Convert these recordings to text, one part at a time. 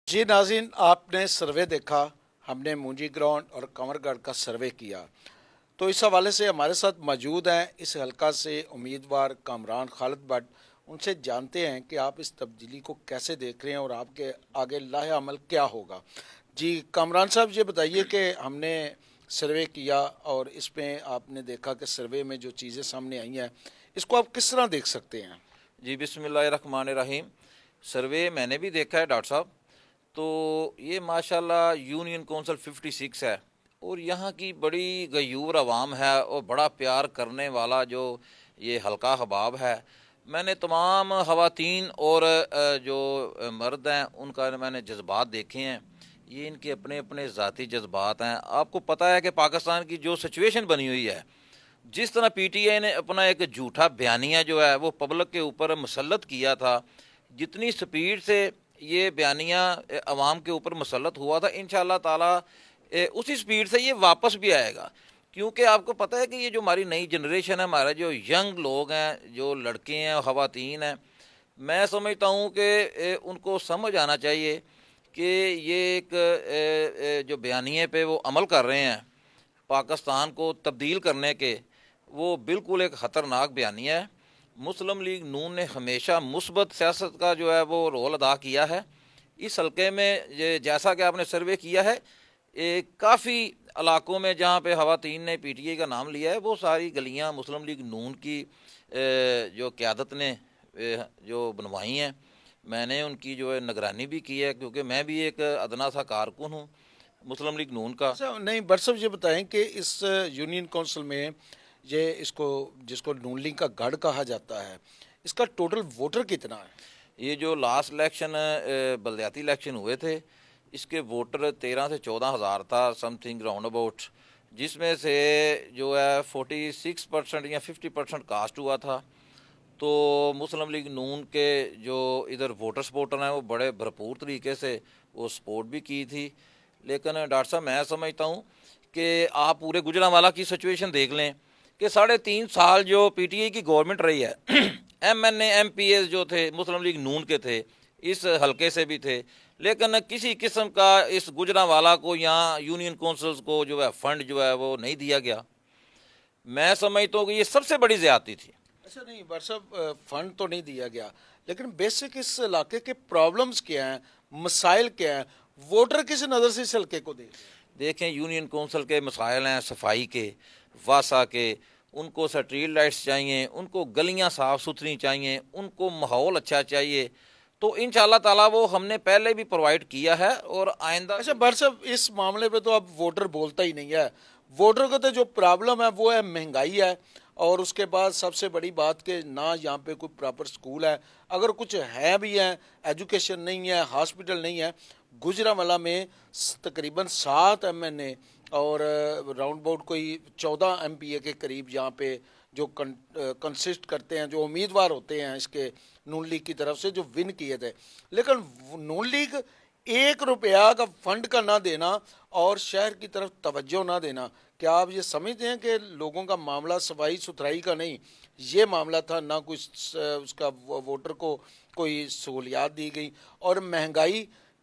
जी नाज़रीन, आपने सर्वे देखा। हमने मुंजी ग्राउंड और कंवरगढ़ का सर्वे किया। तो इस हवाले से हमारे साथ मौजूद हैं इस हल्का से उम्मीदवार कामरान खालिद भट्ट। उनसे जानते हैं कि आप इस तब्दीली को कैसे देख रहे हैं और आपके आगे लाहे अमल क्या होगा। जी कामरान साहब, ये बताइए कि हमने सर्वे किया और इसमें आपने देखा कि सर्वे में जो चीज़ें सामने आई हैं, इसको आप किस तरह देख सकते हैं? जी बिस्मिल्लाहिर्रहमानिर्रहीम। सर्वे मैंने भी देखा है डॉक्टर साहब। तो ये माशाल्लाह यूनियन कौंसिल 56 है और यहाँ की बड़ी गयूर आवाम है और बड़ा प्यार करने वाला जो ये हल्का हबाब है। मैंने तमाम ख़वातीन और जो मर्द हैं उनका मैंने जज्बात देखे हैं। ये इनके अपने अपने ज़ाती जज्बात हैं। आपको पता है कि पाकिस्तान की जो सिचुएशन बनी हुई है, जिस तरह पीटीआई ने अपना एक झूठा बयानिया जो है वो पब्लिक के ऊपर मुसल्लत किया था, जितनी स्पीड से ये बयानिया अवाम के ऊपर मुसल्लत हुआ था, इंशाअल्लाह ताला उसी स्पीड से ये वापस भी आएगा। क्योंकि आपको पता है कि ये जो हमारी नई जनरेशन है, हमारे जो यंग लोग हैं, जो लड़के हैं, ख़वातीन हैं, मैं समझता हूँ कि उनको समझ आना चाहिए कि ये एक जो बयानिए पे वो अमल कर रहे हैं पाकिस्तान को तब्दील करने के, वो बिल्कुल एक ख़तरनाक बयानिया है। मुस्लिम लीग नून ने हमेशा मुस्बत सियासत का जो है वो रोल अदा किया है। इस हल्के में जैसा कि आपने सर्वे किया है, काफ़ी इलाकों में जहाँ पे ख़वातीन ने पीटीआई का नाम लिया है, वो सारी गलियाँ मुस्लिम लीग नून की जो क़यादत ने जो बनवाई हैं। मैंने उनकी जो है निगरानी भी की है, क्योंकि मैं भी एक अदना सा कारकुन हूँ मुस्लिम लीग नून का। अच्छा, नहीं भट्ट साहब, ये बताएं कि इस यूनियन काउंसिल में ये इसको जिसको नून लीग का गढ़ कहा जाता है, इसका टोटल वोटर कितना है? ये जो लास्ट इलेक्शन बलदियाती इलेक्शन हुए थे, इसके वोटर 13 से 14 हज़ार था समथिंग राउंड अबाउट, जिसमें से जो है 46% या 50% कास्ट हुआ था। तो मुस्लिम लीग नून के जो इधर वोटर सपोर्टर हैं वो बड़े भरपूर तरीके से वो सपोर्ट भी की थी। लेकिन डॉक्टर साहब, मैं समझता हूँ कि आप पूरे गुजरांवाला की सिचुएशन देख लें कि 3.5 साल जो पीटीआई की गवर्नमेंट रही है, एमएनए एमपीएस जो थे मुस्लिम लीग नून के थे, इस हलके से भी थे, लेकिन किसी किस्म का इस गुजरांवाला को यहाँ यूनियन काउंसिल्स को जो है फंड जो है वो नहीं दिया गया। मैं समझता हूँ कि ये सबसे बड़ी ज़्यादती थी। अच्छा, नहीं भट्ट साहब, फंड तो नहीं दिया गया, लेकिन बेसिक इस इलाके के प्रॉब्लम्स क्या हैं, मसाइल क्या हैं, वोटर किस नज़र से इस हल्के को देख रहे हैं? देखें, यूनियन काउंसिल के मसाइल हैं सफाई के, वासा के। उनको स्ट्रीट लाइट्स चाहिए, उनको गलियां साफ़ सुथरी चाहिए, उनको माहौल अच्छा चाहिए। तो इंशाअल्लाह ताला वो हमने पहले भी प्रोवाइड किया है और आइंदा। अच्छा भट्ट साहब, इस मामले पे तो अब वोटर बोलता ही नहीं है। वोटर को तो जो प्रॉब्लम है वो है महंगाई है, और उसके बाद सबसे बड़ी बात कि ना यहाँ पे कोई प्रॉपर स्कूल है, अगर कुछ है भी है, एजुकेशन नहीं है, हॉस्पिटल नहीं है। गुजरांवाला में तकरीबन 7 एमएनए और राउंड अबाउट कोई 14 एमपीए के करीब यहाँ पे जो कंसिस्ट करते हैं, जो उम्मीदवार होते हैं इसके नून लीग की तरफ से जो विन किए थे, लेकिन नून लीग 1 रुपया का फंड का ना देना और शहर की तरफ तवज्जो ना देना, क्या आप ये समझते हैं कि लोगों का मामला सफाई सुथराई का नहीं, ये मामला था? ना कोई उसका वोटर को कोई सहूलियात दी गई, और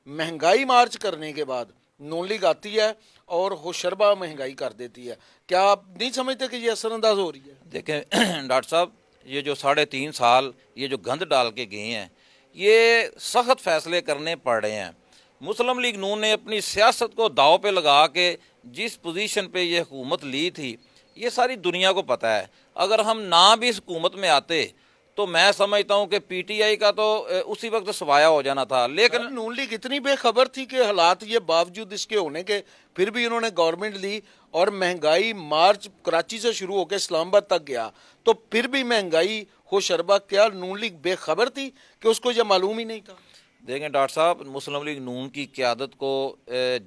महंगाई मार्च करने के बाद नून लीग आती है और होशरबा महंगाई कर देती है। क्या आप नहीं समझते कि ये असरअंदाज हो रही है? देखें डॉक्टर साहब, ये जो 3.5 साल ये जो गंद डाल के गए हैं, ये सख्त फैसले करने पड़ रहे हैं। मुस्लिम लीग नून ने अपनी सियासत को दाव पे लगा के जिस पोजीशन पे ये हुकूमत ली थी, ये सारी दुनिया को पता है। अगर हम ना भी इस हुकूमत में आते तो मैं समझता हूँ कि पीटीआई का तो उसी वक्त सवाया हो जाना था। लेकिन नून लीग इतनी बेखबर थी कि हालात ये बावजूद इसके होने के फिर भी इन्होंने गवर्नमेंट ली, और महंगाई मार्च कराची से शुरू होकर इस्लामाबाद तक गया, तो फिर भी महंगाई होशरबा, क्या नून लीग बेखबर थी कि उसको ये मालूम ही नहीं था? देखें डॉक्टर साहब, मुस्लिम लीग नून की क़यादत को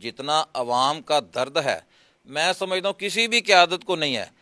जितना अवाम का दर्द है, मैं समझता हूँ किसी भी क़यादत को नहीं है।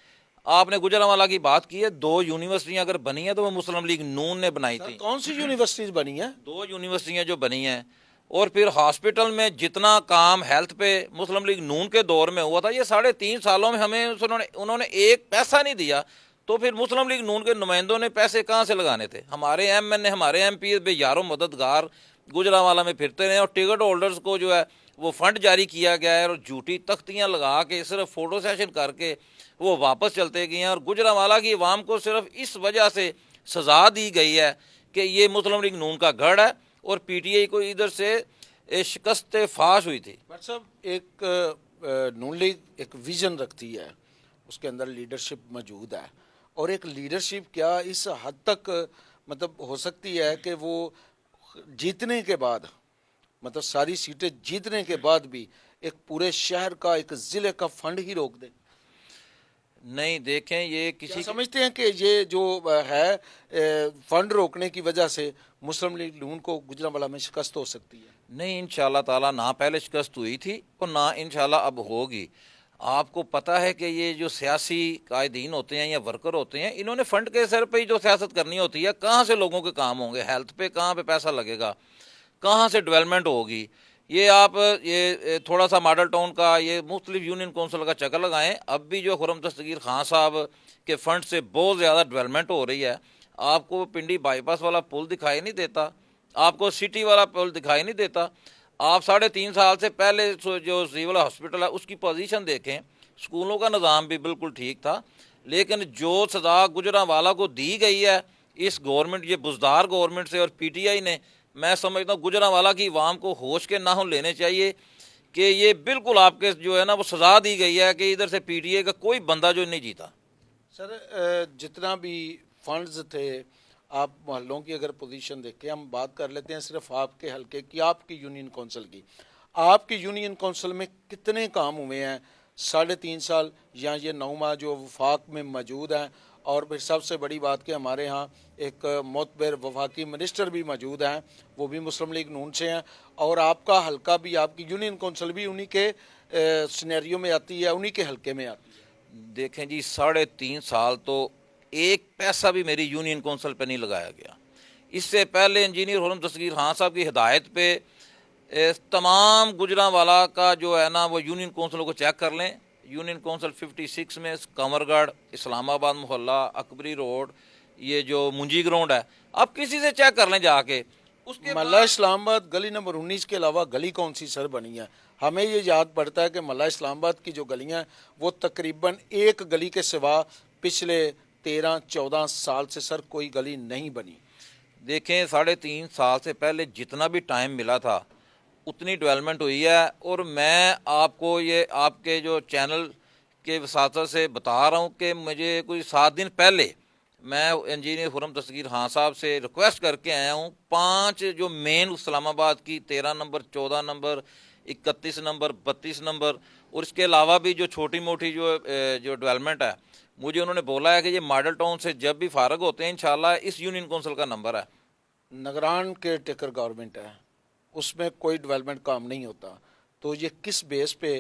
आपने गुजरांवाला की बात की है, 2 यूनिवर्सिटियाँ अगर बनी हैं तो वो मुस्लिम लीग नून ने बनाई थी। कौन सी यूनिवर्सिटीज बनी है? 2 यूनिवर्सिटियाँ जो बनी हैं। और फिर हॉस्पिटल में जितना काम हेल्थ पे मुस्लिम लीग नून के दौर में हुआ था, ये 3.5 सालों में हमें उन्होंने एक पैसा नहीं दिया। तो फिर मुस्लिम लीग नून के नुमाइंदों ने पैसे कहाँ से लगाने थे? हमारे एमएनए, हमारे एमपी बे यारों मददगार गुजरांवाला में फिरते रहे और टिकट होल्डर्स को जो है वो फंड जारी किया गया है और झूठी तख्तियां लगा के सिर्फ फ़ोटो सेशन करके वो वापस चलते गए हैं। और गुजरांवाला की आवाम को सिर्फ इस वजह से सज़ा दी गई है कि ये मुस्लिम लीग नून का गढ़ है और PTI को इधर से शिकस्त फाश हुई थी। बट साहब, एक नून लीग एक विजन रखती है, उसके अंदर लीडरशिप मौजूद है, और एक लीडरशिप क्या इस हद तक मतलब हो सकती है कि वो जीतने के बाद, मतलब सारी सीटें जीतने के बाद भी एक पूरे शहर का, एक ज़िले का फंड ही रोक दे? नहीं, देखें, ये क्या किसी समझते हैं कि ये जो है फंड रोकने की वजह से मुस्लिम लीग नून को गुजरांवाला में शिकस्त हो सकती है? नहीं, इंशाल्लाह ताला ना पहले शिकस्त हुई थी और ना इंशाल्लाह अब होगी। आपको पता है कि ये जो सियासी कायदीन होते हैं या वर्कर होते हैं, इन्होंने फंड के सर पे ही जो सियासत करनी होती है, कहाँ से लोगों के काम होंगे, हेल्थ पे कहाँ पे पैसा लगेगा, कहाँ से डेवलपमेंट होगी। ये आप ये थोड़ा सा मॉडल टाउन का, ये मुख्तलिफ यूनियन कौंसिल का चक्कर लगाएं, अब भी जो खुर्रम दस्तगीर खान साहब के फंड से बहुत ज़्यादा डेवलपमेंट हो रही है। आपको पिंडी बाईपास वाला पुल दिखाई नहीं देता, आपको सिटी वाला पुल दिखाई नहीं देता। आप 3.5 साल से पहले जो सिविल हॉस्पिटल है उसकी पोजीशन देखें, स्कूलों का निज़ाम भी बिल्कुल ठीक था, लेकिन जो सज़ा गुजरांवाला को दी गई है इस गवर्नमेंट, ये बुज़दार गवर्नमेंट से और PTI ने, मैं समझता हूँ गुजरांवाला की आवाम को होश के नाखून लेने चाहिए कि ये बिल्कुल आपके जो है ना वो सज़ा दी गई है कि इधर से PTI का कोई बंदा जो नहीं जीता। सर, जितना भी फंड्स थे, आप मोहल्लों की अगर पोजीशन देखें, हम बात कर लेते हैं सिर्फ आपके हलके की, आपकी यूनियन कौंसिल की। आपकी यूनियन कौंसिल में कितने काम हुए हैं 3.5 साल या ये 9 माह जो वफाक में मौजूद हैं? और फिर सबसे बड़ी बात कि हमारे यहाँ एक मोतबर वफाकी मिनिस्टर भी मौजूद हैं, वो भी मुस्लिम लीग नून से हैं, और आपका हलका भी, आपकी यूनियन कौंसिल भी उन्हीं के सिनेरियो में आती है, उन्हीं के हलके में आती है। देखें जी, 3.5 साल तो एक पैसा भी मेरी यूनियन कौंसिल पे नहीं लगाया गया। इससे पहले इंजीनियर खुर्रम दस्तगीर खान साहब की हिदायत पे तमाम गुजरांवाला का जो है ना वो यूनियन कौंसिलों को चेक कर लें। यूनियन कौंसिल 56 में कंवरगढ़, इस्लामाबाद मोहल्ला, अकबरी रोड, ये जो मुंजी ग्राउंड है, आप किसी से चेक कर लें जाके। उसके मल्ला इस्लामाबाद गली नंबर 19 के अलावा गली कौन सी सर बनी है? हमें ये याद पड़ता है कि मल्ला इस्लामाबाद की जो गलियां हैं वो तकरीबन एक गली के सिवा पिछले 13-14 साल से सर कोई गली नहीं बनी। देखें, 3.5 साल से पहले जितना भी टाइम मिला था उतनी डेवलपमेंट हुई है। और मैं आपको ये आपके जो चैनल के वसातत से बता रहा हूँ कि मुझे कोई 7 दिन पहले मैं इंजीनियर खुर्रम दस्तगीर खान साहब से रिक्वेस्ट करके आया हूँ। 5 जो मेन इस्लामाबाद की 13 नंबर, 14 नंबर, 31 नंबर, 32 नंबर, और इसके अलावा भी जो छोटी मोटी जो डेवलपमेंट है, मुझे उन्होंने बोला है कि ये मॉडल टाउन से जब भी फारग होते हैं इंशाल्लाह इस यूनियन कौंसिल का नंबर है। निगरान के टेकर गवर्नमेंट है, उसमें कोई डेवलपमेंट काम नहीं होता, तो ये किस बेस पे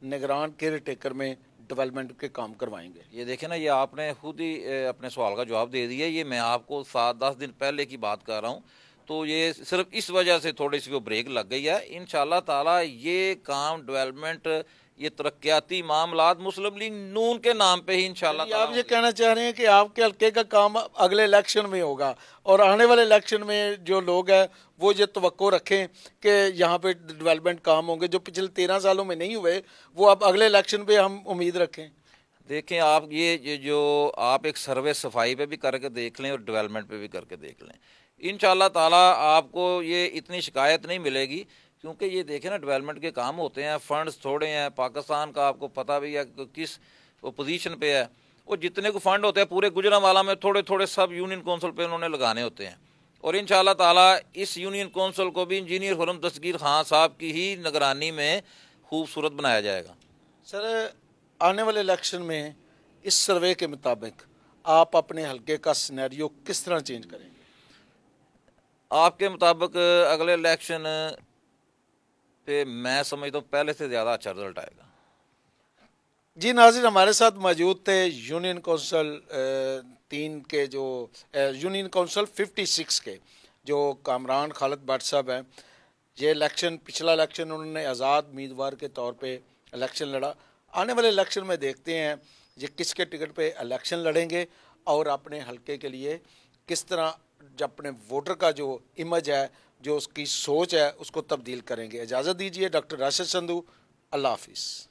निगरान केयर टेकर में डेवलपमेंट के काम करवाएंगे? ये देखें ना, ये आपने खुद ही अपने सवाल का जवाब दे दिया। ये मैं आपको 7-10 दिन पहले की बात कर रहा हूँ, तो ये सिर्फ इस वजह से थोड़ी सी वो ब्रेक लग गई है। इंशाल्लाह ताला ये काम डेवलपमेंट, ये तरक्याती मामलात मुस्लिम लीग नून के नाम पे ही इंशाल्लाह ताला आप ये कहना चाह रहे हैं कि आपके हल्के का काम अगले इलेक्शन में होगा, और आने वाले इलेक्शन में जो लोग हैं वो ये तवक्को रखें कि यहाँ पे डेवलपमेंट काम होंगे जो पिछले 13 सालों में नहीं हुए, वो अब अगले इलेक्शन पे हम उम्मीद रखें? देखें, आप ये जो आप एक सर्वे सफाई पे भी करके देख लें और डेवलपमेंट पे भी करके देख लें, इंशाल्लाह ताला आपको ये इतनी शिकायत नहीं मिलेगी। क्योंकि ये देखें ना, डेवलपमेंट के काम होते हैं, फंड्स थोड़े हैं, पाकिस्तान का आपको पता भी है कि किस पोजीशन पे है, और जितने को फंड होते हैं पूरे गुजरांवाला में थोड़े थोड़े सब यूनियन कौंसिल पे उन्होंने लगाने होते हैं। और इंशाल्लाह ताला इस यूनियन कौंसिल को भी इंजीनियर खुर्रम दस्तगीर खान साहब की ही निगरानी में खूबसूरत बनाया जाएगा। सर, आने वाले इलेक्शन में इस सर्वे के मुताबिक आप अपने हल्के का सिनेरियो किस तरह चेंज करेंगे? आपके मुताबिक अगले इलेक्शन पे मैं समझता हूँ पहले से ज़्यादा अच्छा रिजल्ट आएगा। जी नाज़रीन, हमारे साथ मौजूद थे यूनियन कौंसिल 3 के जो यूनियन कौंसिल 56 के जो कामरान खालिद भट्ट साहब हैं। ये इलेक्शन, पिछला इलेक्शन उन्होंने आज़ाद उम्मीदवार के तौर पे इलेक्शन लड़ा। आने वाले इलेक्शन में देखते हैं ये किसके टिकट पे इलेक्शन लड़ेंगे और अपने हलके के लिए किस तरह जब अपने वोटर का जो इमेज है جو اس کی سوچ ہے اس کو تبدیل کریں گے. اجازت دیجیے. ڈاکٹر راشد سندھو. اللہ حافظ.